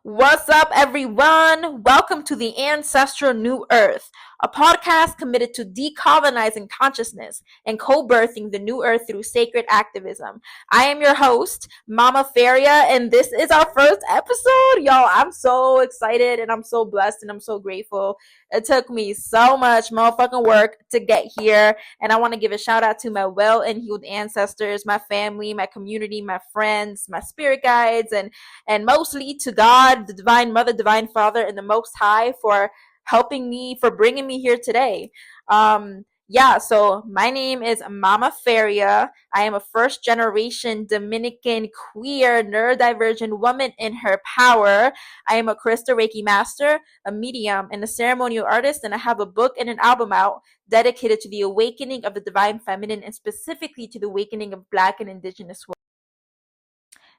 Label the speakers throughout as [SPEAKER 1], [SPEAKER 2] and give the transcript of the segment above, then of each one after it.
[SPEAKER 1] What's up, everyone? Welcome to the Ancestral New Earth, a podcast committed to decolonizing consciousness and co-birthing the new earth through sacred activism. I am your host, Mama Feria, and this is our first episode. Y'all, I'm so excited and I'm so blessed and I'm so grateful. It took me so much motherfucking work to get here, and I want to give a shout out to my well and healed ancestors, my family, my community, my friends, my spirit guides, and mostly to God, the Divine Mother, Divine Father, and the Most High for helping me, for bringing me here today. So my name is Mama Feria. I am a first generation Dominican queer neurodivergent woman in her power. I am a crystal Reiki master, a medium, and a ceremonial artist, and I have a book and an album out dedicated to the awakening of the divine feminine and specifically to the awakening of Black and Indigenous women.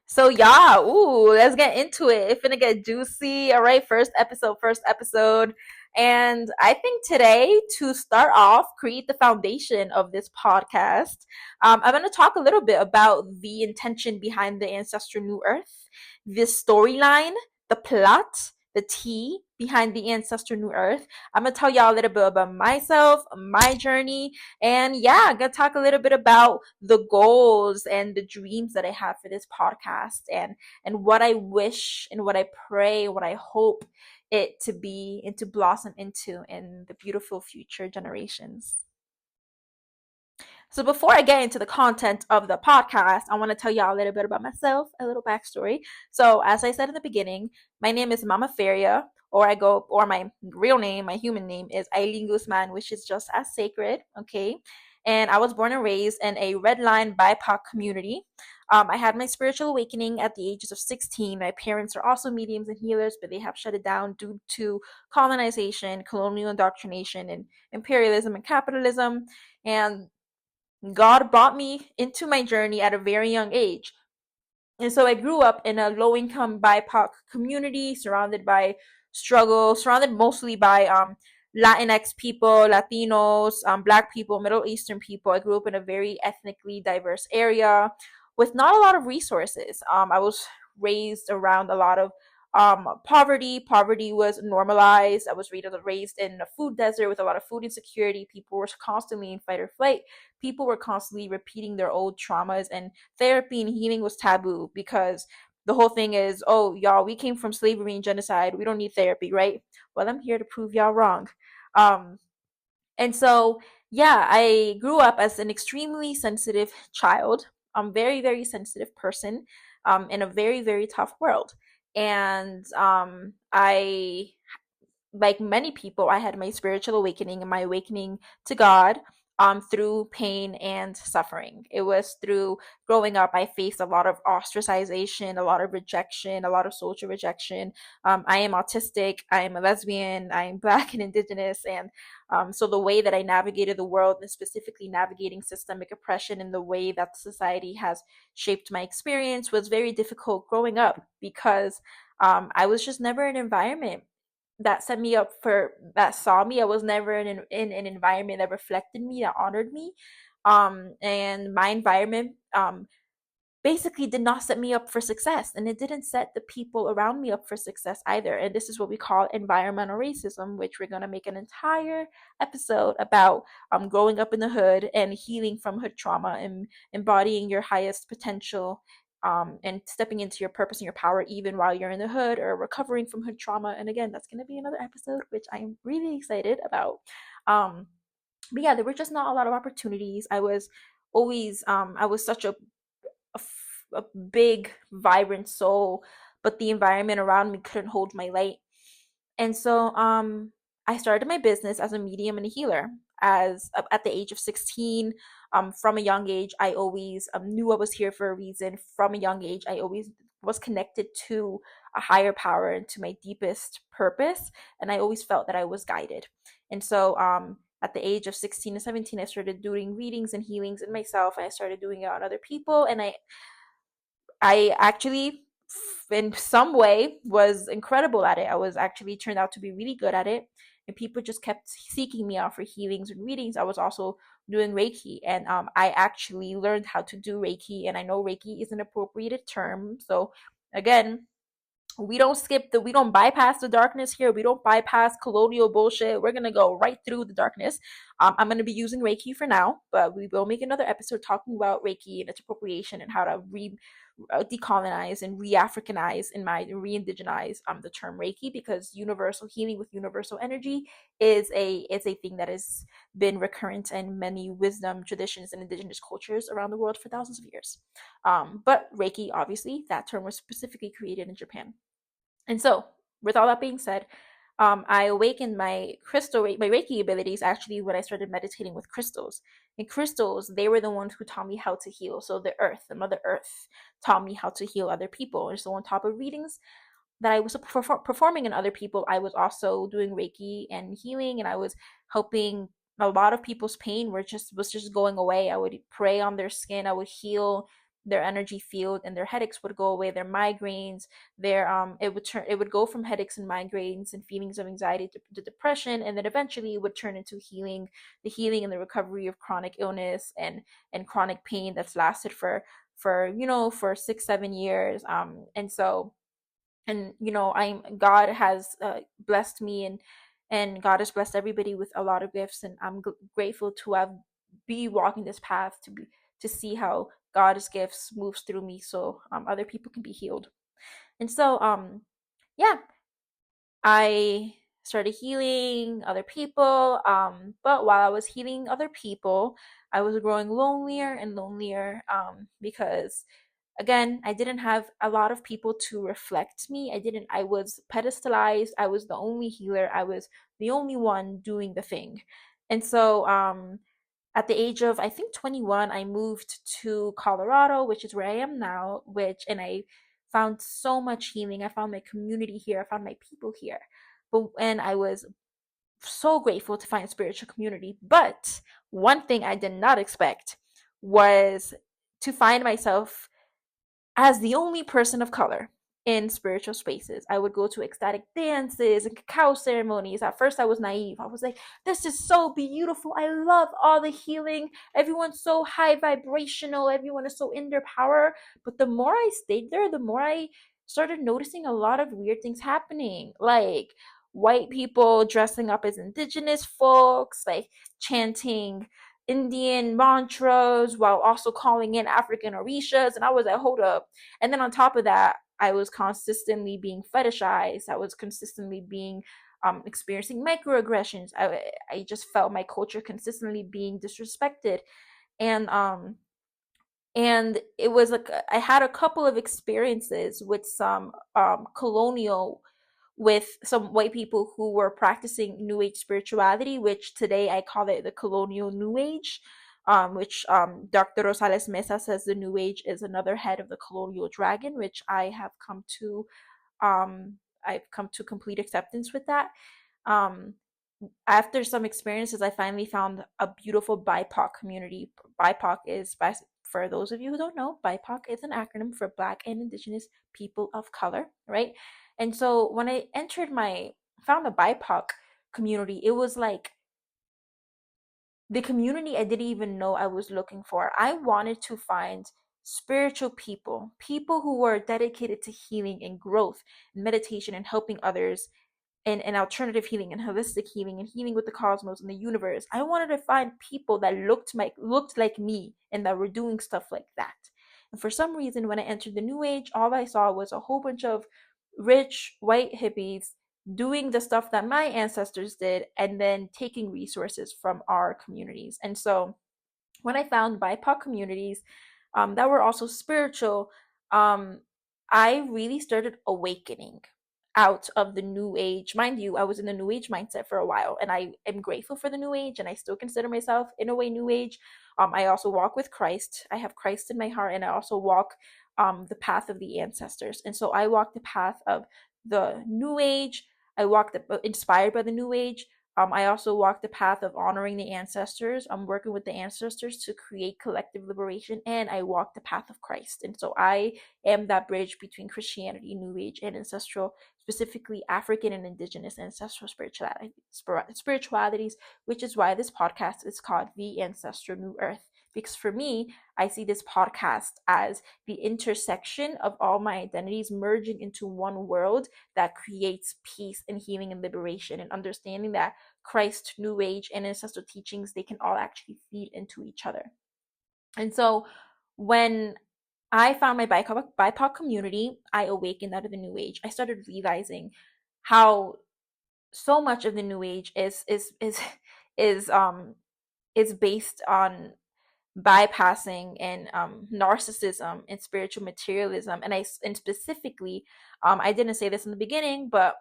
[SPEAKER 1] So yeah, let's get into it. It's gonna get juicy. All right, first episode. And I think today, to start off, create the foundation of this podcast, I'm gonna talk a little bit about the intention behind the Ancestral New Earth, the storyline, the plot, the tea behind the Ancestral New Earth. I'm gonna tell y'all a little bit about myself, my journey, and yeah, I'm gonna talk a little bit about the goals and the dreams that I have for this podcast and what I wish and what I pray, what I hope it to be and to blossom into in the beautiful future generations. So before I get into the content of the podcast, I want to tell y'all a little bit about myself, a little backstory. So as I said in the beginning, my name is Mama Feria, or my real name, my human name is Aileen Guzman, which is just as sacred, okay? And I was born and raised in a red line BIPOC community. I had my spiritual awakening at the ages of 16. My parents are also mediums and healers, but they have shut it down due to colonization, colonial indoctrination, and imperialism and capitalism. And God brought me into my journey at a very young age. And so I grew up in a low income BIPOC community surrounded by struggle, surrounded mostly by Latinx people, Latinos, Black people, Middle Eastern people. I grew up in a very ethnically diverse area with not a lot of resources. I was raised around a lot of poverty. Poverty was normalized. I was raised in a food desert with a lot of food insecurity. People were constantly in fight or flight. People were constantly repeating their old traumas, and therapy and healing was taboo because the whole thing is, oh, y'all, we came from slavery and genocide. We don't need therapy, right? Well, I'm here to prove y'all wrong. Um, and so, yeah, I grew up as an extremely sensitive child, very, very sensitive person, in a very, very tough world. And I, like many people, I had my spiritual awakening and my awakening to God through pain and suffering. It was through growing up, I faced a lot of ostracization, a lot of rejection, a lot of social rejection. I am autistic, I am a lesbian, I am Black and Indigenous, and so the way that I navigated the world, and specifically navigating systemic oppression and the way that society has shaped my experience, was very difficult growing up because I was just never in an environment that set me up for that saw me. I was never in an environment that reflected me, that honored me. And my environment basically did not set me up for success, and it didn't set the people around me up for success either. And this is what we call environmental racism, which we're going to make an entire episode about, growing up in the hood and healing from hood trauma and embodying your highest potential, and stepping into your purpose and your power even while you're in the hood, or recovering from hood trauma. And again, that's going to be another episode, which I'm really excited about. But yeah, there were just not a lot of opportunities. I was such a big, vibrant soul, but the environment around me couldn't hold my light. And so I started my business as a medium and a healer. As at the age of 16, from a young age, I always knew I was here for a reason. From a young age, I always was connected to a higher power and to my deepest purpose, and I always felt that I was guided. And so at the age of 16 and 17, I started doing readings and healings in myself. I started doing it on other people, and I actually, in some way, was incredible at it. I was actually turned out to be really good at it, and people just kept seeking me out for healings and readings. I was also doing Reiki, and I actually learned how to do Reiki, and I know Reiki is an appropriated term. So again, We don't bypass the darkness here. We don't bypass colonial bullshit. We're gonna go right through the darkness. I'm gonna be using Reiki for now, but we will make another episode talking about Reiki and its appropriation and how to decolonize and re-Africanize and re-indigenize the term Reiki, because universal healing with universal energy is a thing that has been recurrent in many wisdom traditions and indigenous cultures around the world for thousands of years. But Reiki, obviously, that term was specifically created in Japan. And so, with all that being said, I awakened my my Reiki abilities actually when I started meditating with crystals. And crystals, they were the ones who taught me how to heal. So the earth, the Mother Earth, taught me how to heal other people. And so on top of readings that I was performing in other people, I was also doing Reiki and healing, and I was helping a lot of people's pain was just going away. I would pray on their skin, I would heal their energy field, and their headaches would go away, their migraines, their it would go from headaches and migraines and feelings of anxiety to depression, and then eventually it would turn into the healing and the recovery of chronic illness and chronic pain that's lasted for 6-7 years. And so, and I'm God has blessed me, and God has blessed everybody with a lot of gifts, and I'm grateful to have be walking this path to see how God's gifts moves through me, so other people can be healed. And so yeah, I started healing other people, but while I was healing other people, I was growing lonelier and lonelier, because again, I didn't have a lot of people to reflect me. I was pedestalized. I was the only healer. I was the only one doing the thing. And so, at the age of, I think, 21, I moved to Colorado, which is where I am now, and I found so much healing. I found my community here. I found my people here. And I was so grateful to find a spiritual community. But one thing I did not expect was to find myself as the only person of color in spiritual spaces. I would go to ecstatic dances and cacao ceremonies. At first, I was naive. I was like, this is so beautiful. I love all the healing. Everyone's so high vibrational. Everyone is so in their power. But the more I stayed there, the more I started noticing a lot of weird things happening. Like white people dressing up as indigenous folks, like chanting Indian mantras while also calling in African orishas. And I was like, hold up. And then on top of that, I was consistently being fetishized. I was consistently being experiencing microaggressions. I just felt my culture consistently being disrespected. And it was like I had a couple of experiences with some colonial with some white people who were practicing New Age spirituality, which today I call it the colonial New Age, which Dr. Rosales Mesa says the New Age is another head of the colonial dragon, which I've come to complete acceptance with that. Um, After some experiences, I finally found a beautiful BIPOC community. BIPOC is, for those of you who don't know, BIPOC is an acronym for Black and Indigenous People of Color, right? And so when I found the BIPOC community, it was like the community I didn't even know I was looking for. I wanted to find spiritual people, people who were dedicated to healing and growth and meditation and helping others, and alternative healing and holistic healing and healing with the cosmos and the universe. I wanted to find people that looked like me and that were doing stuff like that. And for some reason, when I entered the New Age, all I saw was a whole bunch of rich white hippies doing the stuff that my ancestors did and then taking resources from our communities. And so when I found BIPOC communities that were also spiritual, I really started awakening out of the New Age. Mind you, I was in the New Age mindset for a while, and I am grateful for the New Age, and I still consider myself in a way New Age. I also walk with Christ. I have Christ in my heart, and I also walk the path of the ancestors. And so I walk the path of the New Age. I walk inspired by the New Age. I also walk the path of honoring the ancestors. I'm working with the ancestors to create collective liberation, and I walk the path of Christ. And so I am that bridge between Christianity, New Age, and ancestral, specifically African and Indigenous ancestral spiritualities, which is why this podcast is called The Ancestral New Earth, Because for me, I see this podcast as the intersection of all my identities merging into one world that creates peace and healing and liberation, and understanding that Christ, New Age, and ancestral teachings, they can all actually feed into each other. And so when I found my BIPOC community, I awakened out of the New Age. I started realizing how so much of the New Age is is based on bypassing and narcissism and spiritual materialism. And specifically, I didn't say this in the beginning, but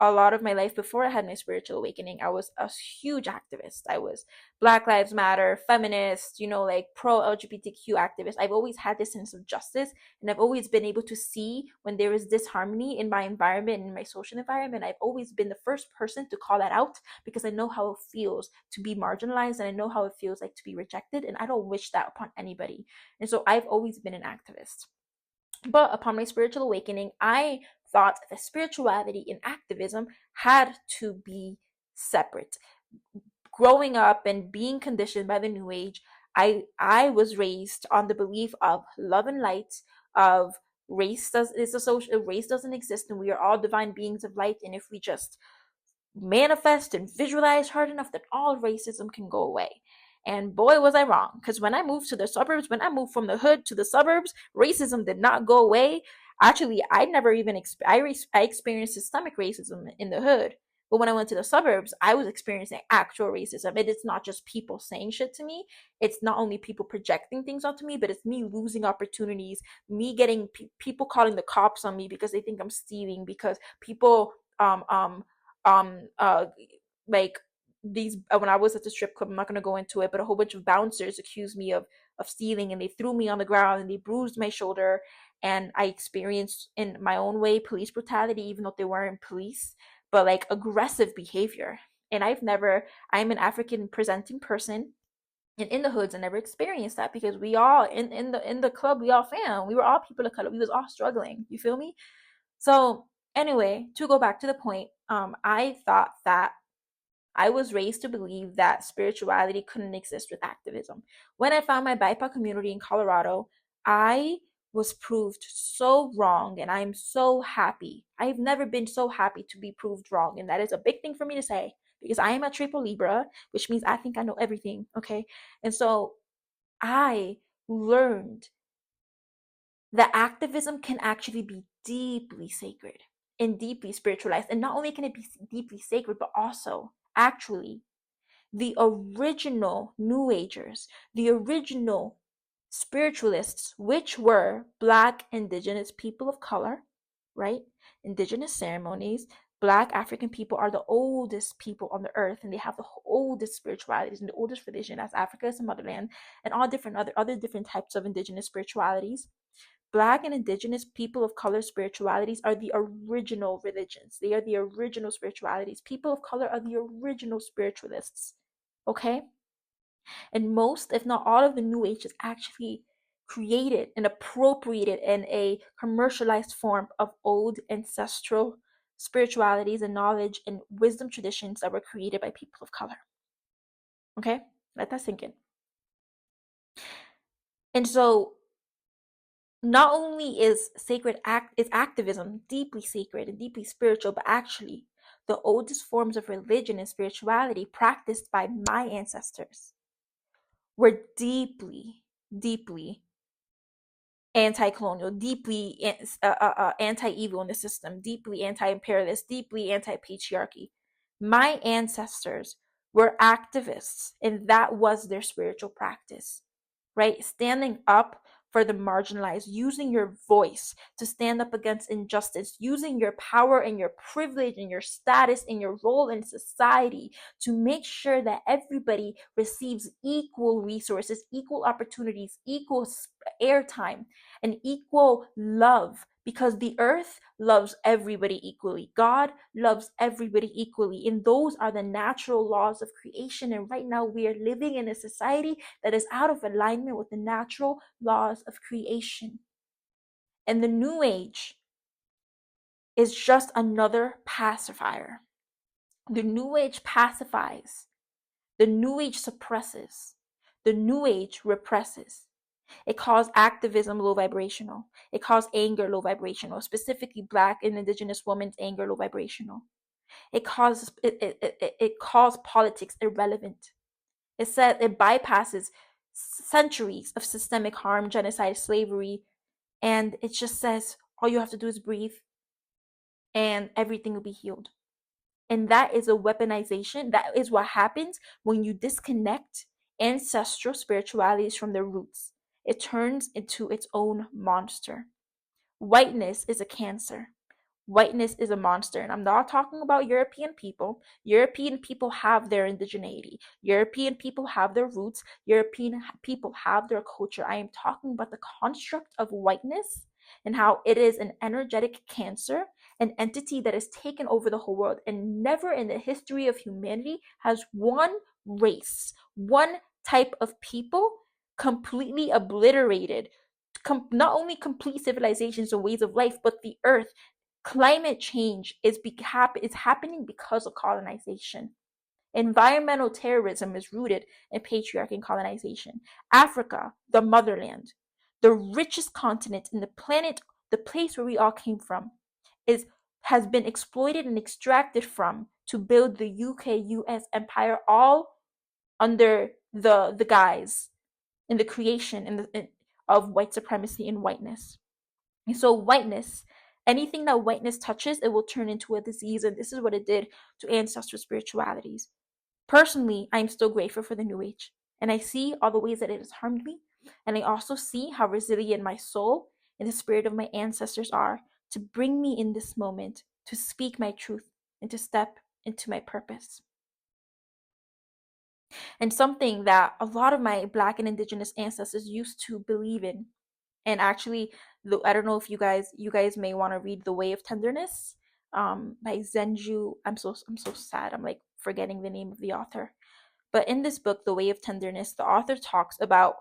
[SPEAKER 1] a lot of my life before I had my spiritual awakening, I was a huge activist. I was Black Lives Matter, feminist, like pro LGBTQ activist. I've always had this sense of justice, and I've always been able to see when there is disharmony in my environment and in my social environment. I've always been the first person to call that out, because I know how it feels to be marginalized, and I know how it feels like to be rejected, and I don't wish that upon anybody. And so I've always been an activist. But upon my spiritual awakening, I thought that spirituality and activism had to be separate. Growing up and being conditioned by the New Age, I was raised on the belief of love and light, of race doesn't exist, and we are all divine beings of light. And if we just manifest and visualize hard enough, that all racism can go away. And boy, was I wrong. Because when I moved to the suburbs, when I moved from the hood to the suburbs, racism did not go away. Actually, I never even I experienced systemic racism in the hood. But when I went to the suburbs, I was experiencing actual racism. It's not just people saying shit to me. It's not only people projecting things onto me, but it's me losing opportunities, me getting people calling the cops on me because they think I'm stealing, because people um uh like these when I was at the strip club, I'm not going to go into it, but a whole bunch of bouncers accused me of stealing, and they threw me on the ground and they bruised my shoulder. And I experienced in my own way police brutality, even though they weren't police, but like aggressive behavior. And I'm an African presenting person, and in the hoods I never experienced that, because we all in the club, we all fam, we were all people of color, we was all struggling, you feel me? So anyway, to go back to the point, I thought that I was raised to believe that spirituality couldn't exist with activism. When I found my BIPOC community in Colorado, I was proved so wrong, and I'm so happy. I've never been so happy to be proved wrong, and that is a big thing for me to say, because I am a triple Libra, which means I think I know everything, okay? And so I learned that activism can actually be deeply sacred and deeply spiritualized. And not only can it be deeply sacred, but also actually the original New Agers, the original spiritualists, which were Black, Indigenous people of color, right? Indigenous ceremonies. Black African people are the oldest people on the earth, and they have the oldest spiritualities and the oldest religion, as Africa is a motherland, and all different other different types of indigenous spiritualities. Black and Indigenous people of color spiritualities are the original religions. They are the original spiritualities. People of color are the original spiritualists. Okay? And most, if not all, of the New Age is actually created and appropriated in a commercialized form of old ancestral spiritualities and knowledge and wisdom traditions that were created by people of color. Okay? Let that sink in. And so not only is activism deeply sacred and deeply spiritual, but actually the oldest forms of religion and spirituality practiced by my ancestors were deeply anti-colonial, deeply anti-evil in the system, deeply anti-imperialist, deeply anti-patriarchy. My ancestors were activists, and that was their spiritual practice, right? Standing up for the marginalized, using your voice to stand up against injustice, using your power and your privilege and your status and your role in society to make sure that everybody receives equal resources, equal opportunities, equal airtime, and equal love, because the earth loves everybody equally. God loves everybody equally. And those are the natural laws of creation. And right now we are living in a society that is out of alignment with the natural laws of creation. And the New Age is just another pacifier. The New Age pacifies. The New Age suppresses. The New Age represses. It calls activism low vibrational. It calls anger low vibrational, specifically Black and Indigenous women's anger low vibrational. It calls politics irrelevant. It says it bypasses centuries of systemic harm, genocide, slavery, and it just says all you have to do is breathe and everything will be healed. And that is a weaponization. That is what happens when you disconnect ancestral spiritualities from their roots. It turns into its own monster. Whiteness is a cancer. Whiteness is a monster. And I'm not talking about European people. European people have their indigeneity. European people have their roots. European people have their culture. I am talking about the construct of whiteness and how it is an energetic cancer, an entity that has taken over the whole world. And never in the history of humanity has one race, one type of people completely obliterated not only complete civilizations and ways of life, but the earth. Climate change is happening because of colonization. Environmental terrorism is rooted in patriarchy and colonization. Africa, the motherland, the richest continent in the planet, the place where we all came from, has been exploited and extracted from to build the UK-US empire, all under the guise in the creation of white supremacy and whiteness. And so whiteness, anything that whiteness touches, it will turn into a disease. And this is what it did to ancestral spiritualities. Personally, I'm still grateful for the New Age. And I see all the ways that it has harmed me. And I also see how resilient my soul and the spirit of my ancestors are to bring me in this moment, to speak my truth, and to step into my purpose. And something that a lot of my Black and Indigenous ancestors used to believe in. And actually, I don't know if you guys may want to read The Way of Tenderness by Zenju. I'm so sad. I'm like forgetting the name of the author. But in this book, The Way of Tenderness, the author talks about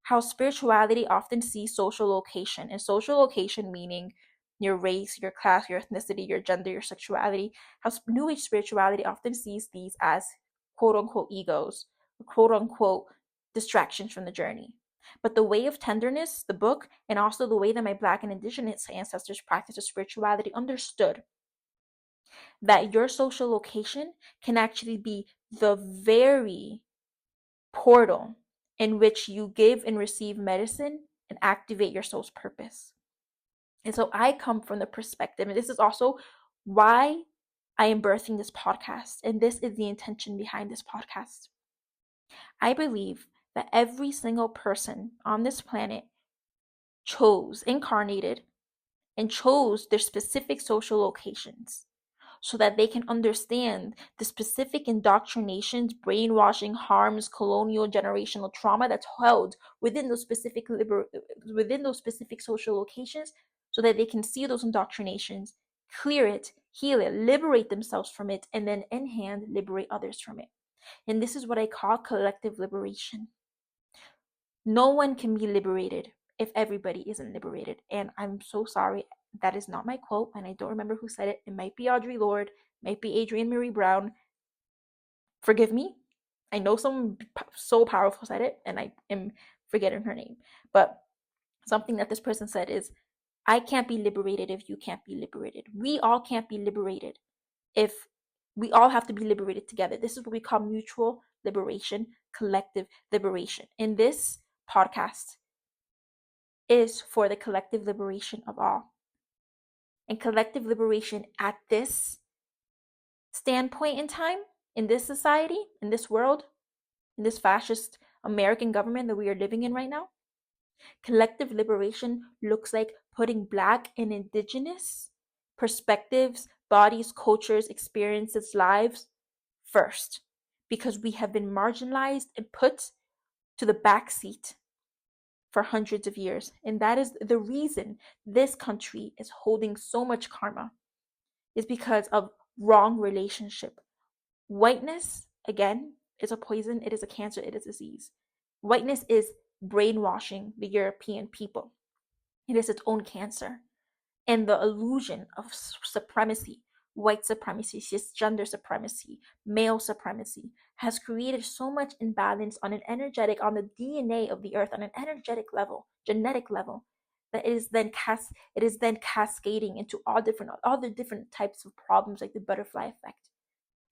[SPEAKER 1] how spirituality often sees social location, and social location meaning your race, your class, your ethnicity, your gender, your sexuality. How New Age spirituality often sees these as quote unquote egos, quote unquote distractions from the journey. But The Way of Tenderness, the book, and also the way that my Black and Indigenous ancestors practiced spirituality understood that your social location can actually be the very portal in which you give and receive medicine and activate your soul's purpose. And so I come from the perspective, and this is also why I am birthing this podcast, and this is the intention behind this podcast. I believe that every single person on this planet incarnated, and chose their specific social locations so that they can understand the specific indoctrinations, brainwashing, harms, colonial, generational trauma that's held within those specific social locations, so that they can see those indoctrinations, clear it, heal it, liberate themselves from it, and then in hand liberate others from it. And this is what I call collective liberation. No one can be liberated if everybody isn't liberated. And I'm so sorry, that is not my quote, and I don't remember who said it. It might be Audre Lorde, might be Adrienne Marie Brown. Forgive me. I know someone so powerful said it, and I am forgetting her name. But something that this person said is, I can't be liberated if you can't be liberated. We all can't be liberated if we all have to be liberated together. This is what we call mutual liberation, collective liberation. In this podcast is for the collective liberation of all. And collective liberation at this standpoint in time, in this society, in this world, in this fascist American government that we are living in right now, collective liberation looks like putting Black and Indigenous perspectives, bodies, cultures, experiences, lives first, because we have been marginalized and put to the back seat for hundreds of years. And that is the reason this country is holding so much karma, is because of wrong relationship. Whiteness, again, is a poison, it is a cancer, it is a disease. Whiteness is brainwashing the European people. It is its own cancer. And the illusion of supremacy, white supremacy, cisgender supremacy, male supremacy, has created so much imbalance on the DNA of the earth, on an energetic level, genetic level, that it is then cascading into all the different types of problems like the butterfly effect.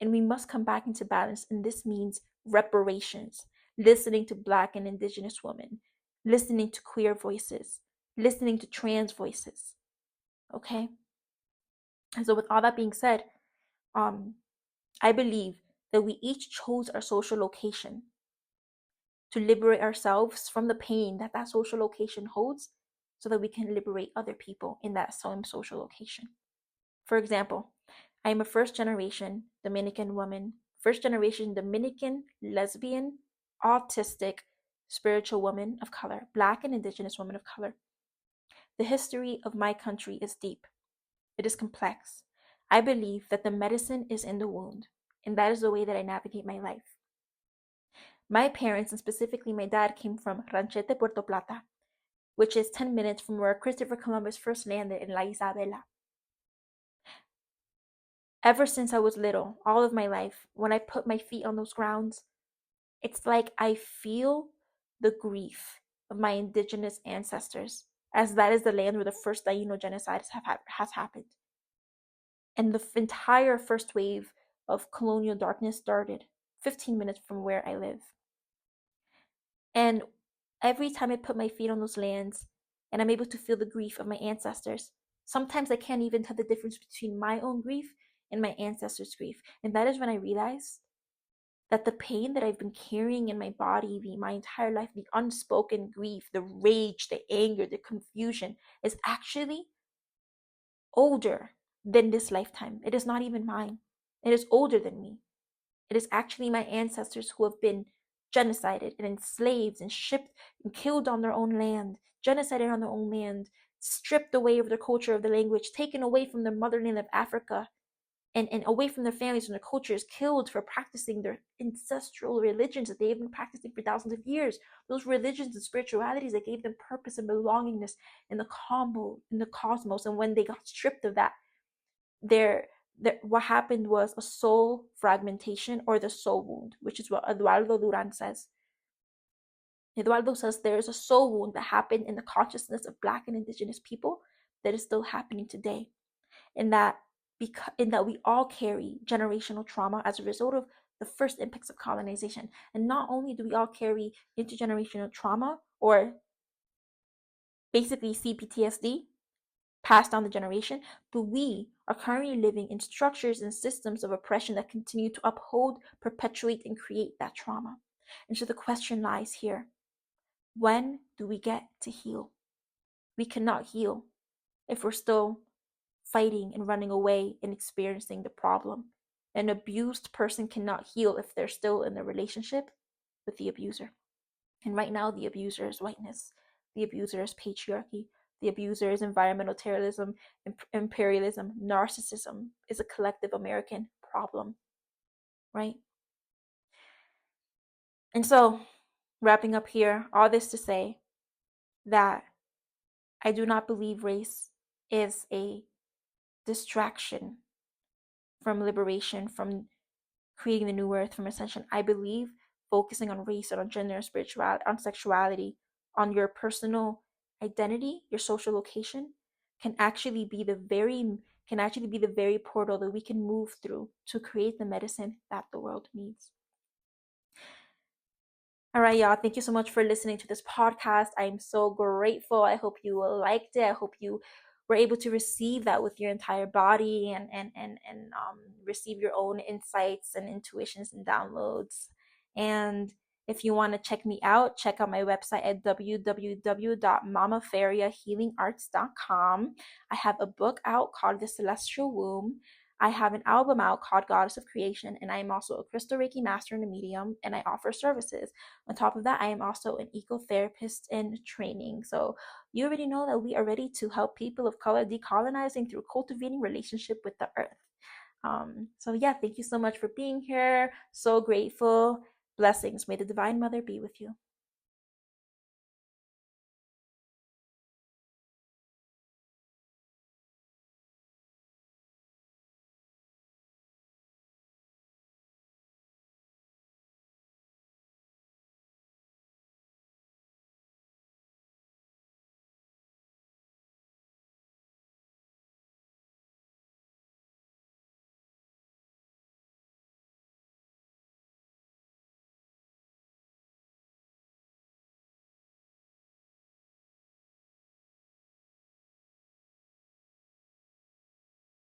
[SPEAKER 1] And we must come back into balance, and this means reparations, listening to Black and Indigenous women, listening to queer voices, listening to trans voices. Okay? And so with all that being said, I believe that we each chose our social location to liberate ourselves from the pain that that social location holds, so that we can liberate other people in that same social location. For example, I am a first generation Dominican woman, first generation Dominican, lesbian, autistic, spiritual woman of color, Black and Indigenous woman of color. The history of my country is deep. It is complex. I believe that the medicine is in the wound, and that is the way that I navigate my life. My parents, and specifically my dad, came from Ranchete, Puerto Plata, which is 10 minutes from where Christopher Columbus first landed in La Isabela. Ever since I was little, all of my life, when I put my feet on those grounds, it's like I feel the grief of my indigenous ancestors, as that is the land where the first Taino genocide has happened. And the entire first wave of colonial darkness started 15 minutes from where I live. And every time I put my feet on those lands and I'm able to feel the grief of my ancestors, sometimes I can't even tell the difference between my own grief and my ancestors' grief. And that is when I realized that the pain that I've been carrying in my body my entire life, the unspoken grief, the rage, the anger, the confusion, is actually older than this lifetime. It is not even mine. It is older than me. It is actually my ancestors who have been genocided and enslaved and shipped and killed on their own land, genocided on their own land, stripped away of their culture, of their language, taken away from their motherland of Africa, and away from their families and their cultures, killed for practicing their ancestral religions that they have been practicing for thousands of years. Those religions and spiritualities that gave them purpose and belongingness in the cosmos. And when they got stripped of that, what happened was a soul fragmentation, or the soul wound, which is what Eduardo Duran says. Eduardo says there is a soul wound that happened in the consciousness of Black and Indigenous people that is still happening today, and that we all carry generational trauma as a result of the first impacts of colonization. And not only do we all carry intergenerational trauma, or basically CPTSD, passed down the generation, but we are currently living in structures and systems of oppression that continue to uphold, perpetuate, and create that trauma. And so the question lies here: when do we get to heal? We cannot heal if we're still fighting and running away and experiencing the problem. An abused person cannot heal if they're still in a relationship with the abuser. And right now, the abuser is whiteness. The abuser is patriarchy. The abuser is environmental terrorism, imperialism, narcissism is a collective American problem, right? And so, wrapping up here, all this to say that I do not believe race is a distraction from liberation, from creating the new earth, from ascension. I believe focusing on race and on gender and spirituality, on sexuality, on your personal identity, your social location, can actually be the very portal that we can move through to create the medicine that the world needs. All right, y'all. Thank you so much for listening to this podcast. I'm so grateful. I hope you liked it. I hope you were able to receive that with your entire body, and receive your own insights and intuitions and downloads. And if you want to check me out, check out my website at www.mamaferiahealingarts.com. I have a book out called The Celestial Womb. I have an album out called Goddess of Creation, and I am also a crystal Reiki master and a medium, and I offer services. On top of that, I am also an ecotherapist in training. So you already know that we are ready to help people of color decolonizing through cultivating relationship with the earth. So yeah, thank you so much for being here. So grateful. Blessings. May the Divine Mother be with you.